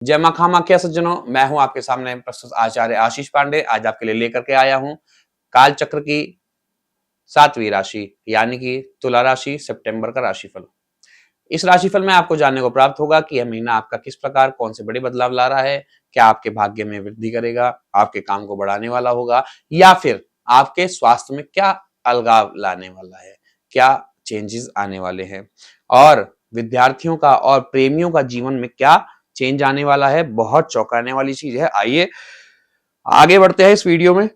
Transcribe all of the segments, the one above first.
जय मां खामा क्या सज्जनों, मैं हूं आपके सामने प्रस्तुत आचार्य आशीष पांडे। आज आपके लिए लेकर के आया हूं काल चक्र की 7वीं राशि यानी कि तुला राशि सितंबर का राशिफल। इस राशिफल में आपको जानने को प्राप्त होगा कि यह महीना आपका किस प्रकार कौन से बड़े बदलाव ला रहा है, क्या आपके भाग्य में वृद्धि करेगा, आपके काम को बढ़ाने वाला होगा या फिर आपके स्वास्थ्य में क्या अलगाव लाने वाला है, क्या चेंजेस आने वाले हैं और विद्यार्थियों का और प्रेमियों का जीवन में क्या चेंज आने वाला है। बहुत चौंकाने वाली चीज है। आइए आगे बढ़ते हैं इस वीडियो में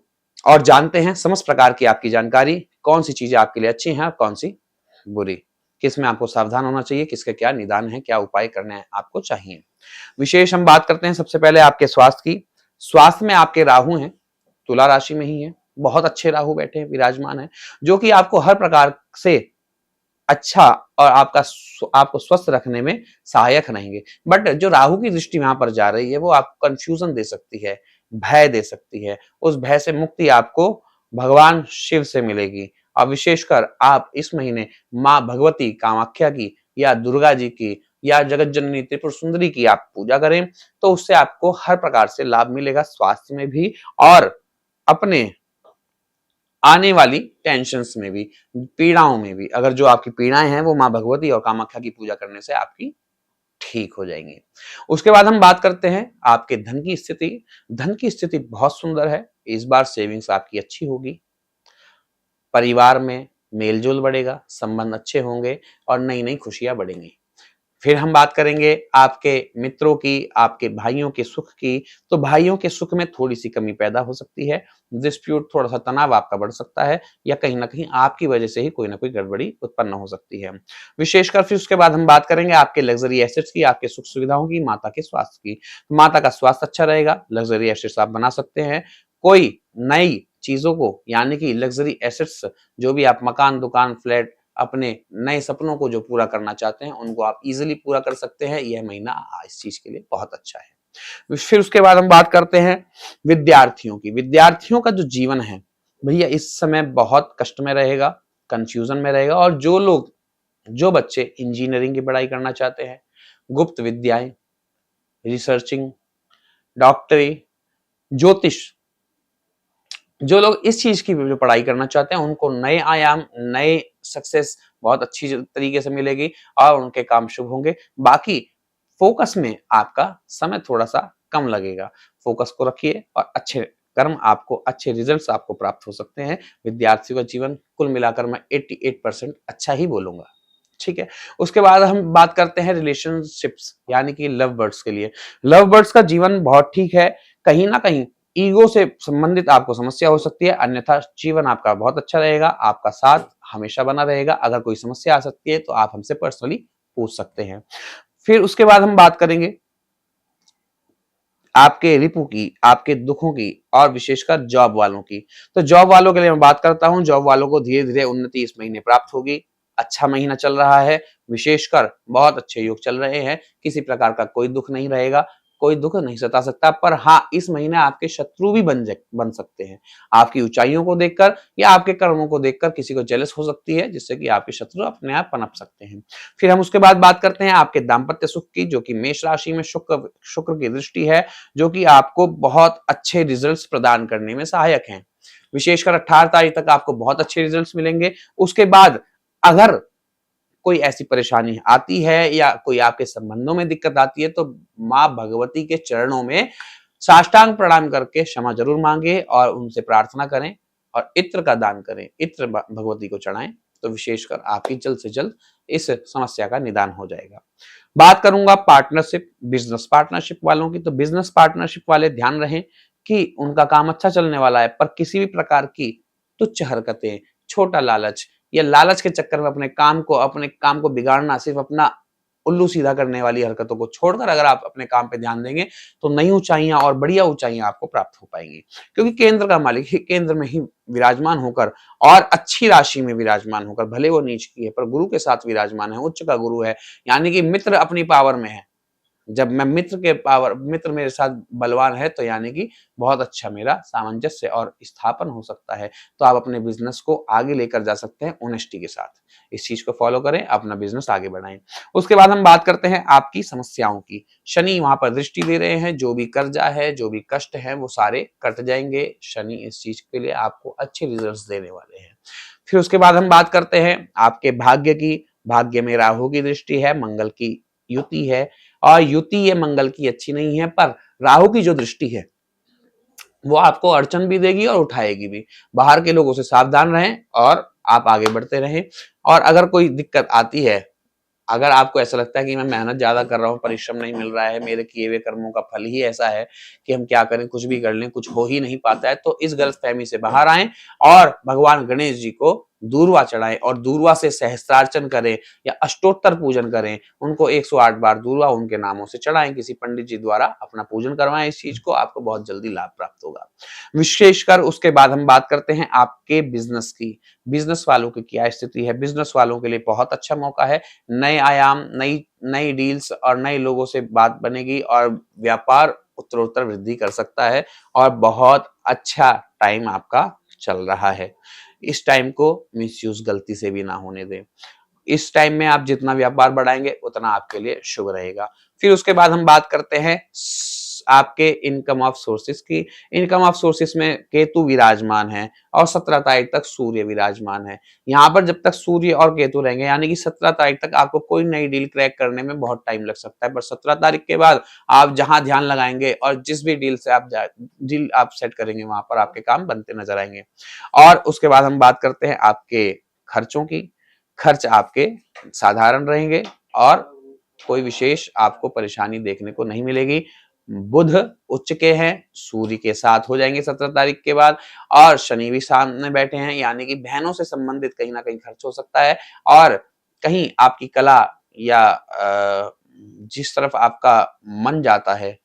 और जानते हैं समस्त प्रकार की आपकी जानकारी, कौन सी चीजें आपके लिए अच्छी हैं और कौन सी बुरी, किस में आपको सावधान होना चाहिए, किसके क्या निदान है, क्या उपाय करने आपको चाहिए। विशेष हम बात करते हैं सबसे पहले आपके स्वास्थ्य की। स्वास्थ्य में आपके राहु हैं, तुला राशि में ही है, बहुत अच्छे राहु बैठे हैं, विराजमान है, जो कि आपको हर प्रकार से अच्छा और आपको स्वस्थ रखने में सहायक रहेंगे। बट जो राहु की दृष्टि वहां पर जा रही है वो आपको कंफ्यूजन दे सकती है, भय दे सकती है। उस भय से मुक्ति आपको भगवान शिव से मिलेगी और विशेषकर आप इस महीने माँ भगवती कामाख्या की या दुर्गा जी की या जगत जननी त्रिपुर सुंदरी की आप पूजा करें तो उससे आपको हर प्रकार से लाभ मिलेगा, स्वास्थ्य में भी और अपने आने वाली टेंशन्स में भी, पीड़ाओं में भी। अगर जो आपकी पीड़ाएं हैं वो माँ भगवती और कामाख्या की पूजा करने से आपकी ठीक हो जाएंगी। उसके बाद हम बात करते हैं आपके धन की स्थिति। धन की स्थिति बहुत सुंदर है, इस बार सेविंग्स आपकी अच्छी होगी, परिवार में मेलजोल बढ़ेगा, संबंध अच्छे होंगे और नई नई खुशियां बढ़ेंगी। फिर हम बात करेंगे आपके मित्रों की, आपके भाइयों के सुख की। तो भाइयों के सुख में थोड़ी सी कमी पैदा हो सकती है, डिस्प्यूट, थोड़ा सा तनाव आपका बढ़ सकता है या कहीं ना कहीं आपकी वजह से ही कोई ना कोई गड़बड़ी उत्पन्न हो सकती है। विशेषकर फिर उसके बाद हम बात करेंगे आपके लग्जरी एसेट्स की, आपके सुख सुविधाओं की, माता के स्वास्थ्य की। माता का स्वास्थ्य अच्छा रहेगा, लग्जरी एसेट्स आप बना सकते हैं। कोई नई चीजों को यानी कि लग्जरी एसेट्स, जो भी आप मकान, दुकान, फ्लैट, अपने नए सपनों को जो पूरा करना चाहते हैं उनको आप इजीली पूरा कर सकते हैं। यह महीना इस चीज के लिए बहुत अच्छा है। फिर उसके बाद हम बात करते हैं विद्यार्थियों की। विद्यार्थियों का जो जीवन है भैया इस समय बहुत कष्ट में रहेगा, कंफ्यूजन में रहेगा। और जो बच्चे इंजीनियरिंग की पढ़ाई करना चाहते हैं, गुप्त विद्याएं, रिसर्चिंग, डॉक्टरी, ज्योतिष, जो लोग इस चीज की जो पढ़ाई करना चाहते हैं उनको नए आयाम, नए सक्सेस बहुत अच्छी तरीके से मिलेगी और उनके काम शुभ होंगे। बाकी फोकस में आपका समय थोड़ा सा कम लगेगा, फोकस को रखिए और अच्छे कर्म आपको, अच्छे रिजल्ट्स आपको प्राप्त हो सकते हैं। विद्यार्थियों का जीवन कुल मिलाकर मैं 88% अच्छा ही बोलूंगा। ठीक है। उसके बाद हम बात करते हैं रिलेशनशिप्स यानी कि लव बर्ड्स के लिए। लव बर्ड्स का जीवन बहुत ठीक है, कहीं ना कहीं ईगो से संबंधित आपको समस्या हो सकती है, अन्यथा जीवन आपका बहुत अच्छा रहेगा, आपका साथ हमेशा बना रहेगा। अगर कोई समस्या आ सकती है तो आप हमसे पर्सनली पूछ सकते हैं। फिर उसके बाद हम बात करेंगे आपके रिपु की, आपके दुखों की और विशेषकर जॉब वालों की। तो जॉब वालों के लिए मैं बात करता हूं, जॉब वालों को धीरे धीरे उन्नति इस महीने प्राप्त होगी। अच्छा महीना चल रहा है, विशेषकर बहुत अच्छे योग चल रहे हैं, किसी प्रकार का कोई दुख नहीं रहेगा, कोई दुख नहीं सता सकता। पर हाँ, इस महीने आपके शत्रु भी बन सकते हैं। आपकी ऊंचाइयों को देखकर या आपके कर्मों को देखकर किसी को जेलस हो सकती है, जिससे कि आपके शत्रु अपने आप पनप सकते हैं। फिर हम उसके बाद बात करते हैं आपके दाम्पत्य सुख की, जो कि मेष राशि में शुक्र की दृष्टि है, जो कि आपको बहुत अच्छे रिजल्ट्स प्रदान करने में सहायक हैं। विशेषकर 18 तारीख तक आपको बहुत अच्छे रिजल्ट्स मिलेंगे। उसके बाद अगर कोई ऐसी परेशानी आती है या कोई आपके संबंधों में दिक्कत आती है तो माँ भगवती के चरणों में साष्टांग प्रणाम करके क्षमा जरूर मांगे और उनसे प्रार्थना करें और इत्र का दान करें, इत्र भगवती को चढ़ाएं तो विशेषकर आपकी जल्द से जल्द इस समस्या का निदान हो जाएगा। बात करूंगा पार्टनरशिप, बिजनेस पार्टनरशिप वालों की। तो बिजनेस पार्टनरशिप वाले ध्यान रहे कि उनका काम अच्छा चलने वाला है, पर किसी भी प्रकार की तुच्छ हरकतें, छोटा लालच या लालच के चक्कर में अपने काम को बिगाड़ना, सिर्फ अपना उल्लू सीधा करने वाली हरकतों को छोड़कर अगर आप अपने काम पे ध्यान देंगे तो नई ऊंचाइयां और बढ़िया ऊंचाइयां आपको प्राप्त हो पाएंगी। क्योंकि केंद्र का मालिक ही केंद्र में ही विराजमान होकर और अच्छी राशि में विराजमान होकर, भले वो नीच की है पर गुरु के साथ विराजमान है, उच्च का गुरु है, यानी कि मित्र अपनी पावर में है, जब मैं मित्र मेरे साथ बलवान है तो यानी कि बहुत अच्छा मेरा सामंजस्य और स्थापन हो सकता है। तो आप अपने बिजनेस को आगे लेकर जा सकते हैं ऑनेस्टी के साथ। इस चीज को फॉलो करें, अपना बिजनेस आगे बढ़ाएं। उसके बाद हम बात करते हैं आपकी समस्याओं की। शनि वहां पर दृष्टि दे रहे हैं, जो भी कर्जा है, जो भी कष्ट है, वो सारे कट जाएंगे। शनि इस चीज के लिए आपको अच्छे रिजल्ट्स देने वाले हैं। फिर उसके बाद हम बात करते हैं आपके भाग्य की। भाग्य में राहु की दृष्टि है, मंगल की युति है, और युति ये मंगल की अच्छी नहीं है, पर राहु की जो दृष्टि है वो आपको अड़चन भी देगी और उठाएगी भी। बाहर के लोगों से सावधान रहें और आप आगे बढ़ते रहें। और अगर कोई दिक्कत आती है, अगर आपको ऐसा लगता है कि मैं मेहनत ज्यादा कर रहा हूँ, परिश्रम नहीं मिल रहा है, मेरे किए हुए कर्मों का फल ही ऐसा है कि हम क्या करें, कुछ भी कर लें, कुछ हो ही नहीं पाता है, तो इस गलतफहमी से बाहर आएं और भगवान गणेश जी को दूर्वा चढ़ाएं और दूर्वा से सहस्त्रार्चन करें या अष्टोत्तर पूजन करें। उनको 108 बार दूर्वा उनके नामों से चढ़ाएं, किसी पंडित जी द्वारा अपना पूजन करवाएं। इस चीज को आपको बहुत जल्दी लाभ प्राप्त होगा। विशेषकर उसके बाद हम बात करते हैं आपके बिजनेस की। बिजनेस वालों की क्या स्थिति है? बिजनेस वालों के लिए बहुत अच्छा मौका है। नए आयाम, नई नई डील्स और नए लोगों से बात बनेगी और व्यापार उत्तरोत्तर वृद्धि कर सकता है और बहुत अच्छा टाइम आपका चल रहा है। इस टाइम को मिसयूज गलती से भी ना होने दें। इस टाइम में आप जितना व्यापार बढ़ाएंगे उतना आपके लिए शुभ रहेगा। फिर उसके बाद हम बात करते हैं आपके इनकम ऑफ सोर्सेस की। इनकम ऑफ सोर्सेस में केतु विराजमान है और 17 तारीख तक सूर्य विराजमान है। यहाँ पर जब तक सूर्य और केतु रहेंगे, यानी कि 17 तारीख तक आपको कोई नई डील क्रैक करने में बहुत टाइम लग सकता है, पर 17 तारीख के बाद आप जहां ध्यान लगाएंगे और जिस भी डील से आप डील आप सेट करेंगे, वहां पर आपके काम बनते नजर आएंगे। और उसके बाद हम बात करते हैं आपके खर्चों की। खर्च आपके साधारण रहेंगे और कोई विशेष आपको परेशानी देखने को नहीं मिलेगी। बुध उच्च के हैं, सूर्य के साथ हो जाएंगे 17 तारीख के बाद, और शनि भी सामने बैठे हैं, यानी कि बहनों से संबंधित कहीं ना कहीं खर्च हो सकता है। और कहीं आपकी कला या जिस तरफ आपका मन जाता है,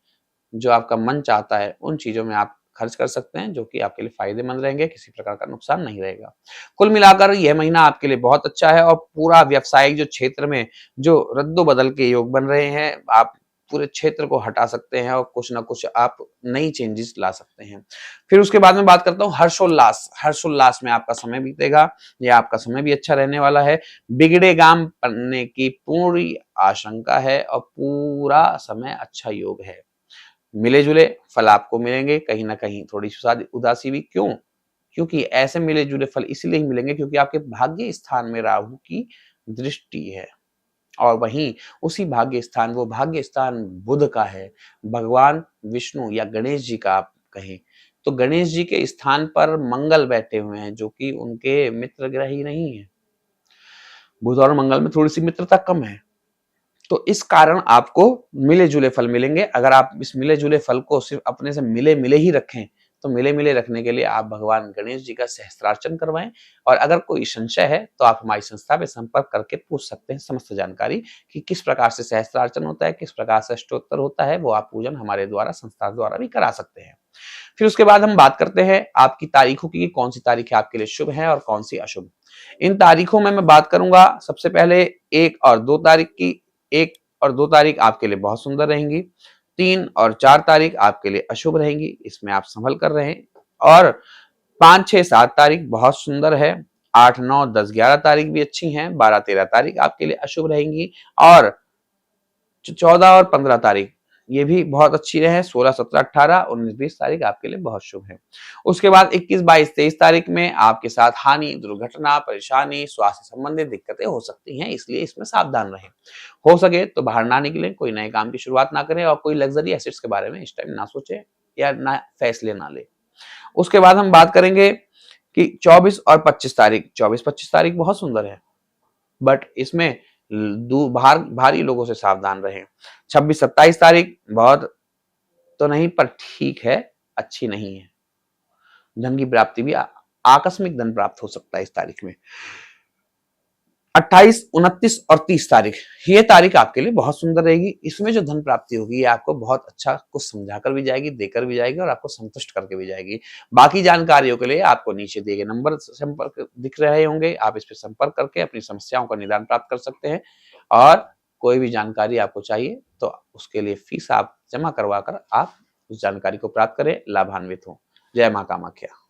जो आपका मन चाहता है, उन चीजों में आप खर्च कर सकते हैं, जो कि आपके लिए फायदेमंद रहेंगे, किसी प्रकार का नुकसान नहीं रहेगा। कुल मिलाकर यह महीना आपके लिए बहुत अच्छा है और पूरा व्यावसायिक जो क्षेत्र में जो रद्दो बदल के योग बन रहे हैं, आप पूरे क्षेत्र को हटा सकते हैं और कुछ ना कुछ आप नई चेंजेस ला सकते हैं। फिर उसके बाद में बात करता हूँ हर्षोल्लास। हर्षोल्लास में आपका समय बीतेगा, या आपका समय भी अच्छा रहने वाला है। बिगड़े गाम पड़ने की पूरी आशंका है और पूरा समय अच्छा योग है। मिले जुले फल आपको मिलेंगे, कहीं ना कहीं थोड़ी सी उदासी भी। क्यों? क्योंकि ऐसे मिले जुले फल इसलिए ही मिलेंगे क्योंकि आपके भाग्य स्थान में राहु की दृष्टि है, और वहीं उसी भाग्य स्थान, वो भाग्य स्थान बुध का है, भगवान विष्णु या गणेश जी का आप कहें तो गणेश जी के स्थान पर मंगल बैठे हुए हैं, जो कि उनके मित्र ग्रह ही नहीं है। बुध और मंगल में थोड़ी सी मित्रता कम है, तो इस कारण आपको मिले जुले फल मिलेंगे। अगर आप इस मिले जुले फल को सिर्फ अपने से मिले मिले ही रखें, तो मिले मिले रखने के लिए आप भगवान गणेश जी का सहस्त्रार्चन करवाएं। और अगर कोई संशय है तो आप हमारी संस्था में संपर्क करके पूछ सकते हैं समस्त जानकारी कि किस प्रकार से सहस्त्रार्चन होता है, किस प्रकार से अष्टोत्तर होता है। वो आप पूजन हमारे द्वारा, संस्था द्वारा भी करा सकते हैं। फिर उसके बाद हम बात करते हैं आपकी तारीखों की, कौन सी तारीखें आपके लिए शुभ है और कौन सी अशुभ। इन तारीखों में मैं बात करूंगा सबसे पहले 1 और 2 तारीख की। 1 और 2 तारीख आपके लिए बहुत सुंदर रहेंगी। 3 और 4 तारीख आपके लिए अशुभ रहेंगी, इसमें आप संभल कर रहें। और 5, 6, 7 तारीख बहुत सुंदर है। 8, 9, 10, 11 तारीख भी अच्छी हैं। 12, 13 तारीख आपके लिए अशुभ रहेंगी। और 14 और 15 तारीख ये भी बहुत अच्छी रहे। 16, 17, 18, 19, 20 तारीख आपके लिए बहुत शुभ है। उसके बाद 21, 22, 23 तारीख में आपके साथ हानि, दुर्घटना, परेशानी, स्वास्थ्य संबंधित दिक्कतें हो सकती हैं, इसलिए इसमें सावधान रहें। हो सके तो बाहर ना निकलें, कोई नए काम की शुरुआत ना करें और कोई लग्जरी एसेट्स के बारे में इस टाइम ना सोचें या ना फैसले ना ले। उसके बाद हम बात करेंगे कि 24 और 25 तारीख। 24, 25 तारीख बहुत सुंदर है, बट इसमें भारी लोगों से सावधान रहें। 26, 27 तारीख बहुत तो नहीं, पर ठीक है, अच्छी नहीं है। धन की प्राप्ति भी आकस्मिक धन प्राप्त हो सकता है इस तारीख में। 28, 29 और 30 तारीख ये तारीख आपके लिए बहुत सुंदर रहेगी। इसमें जो धन प्राप्ति होगी ये आपको बहुत अच्छा कुछ समझाकर भी जाएगी, देकर भी जाएगी और आपको संतुष्ट करके भी जाएगी। बाकी जानकारियों के लिए आपको नीचे दिए गए नंबर संपर्क दिख रहे होंगे, आप इस पर संपर्क करके अपनी समस्याओं का निदान प्राप्त कर सकते हैं। और कोई भी जानकारी आपको चाहिए तो उसके लिए फीस आप जमा करवा कर आप उस जानकारी को प्राप्त करें, लाभान्वित हों। जय माँ कामाख्या।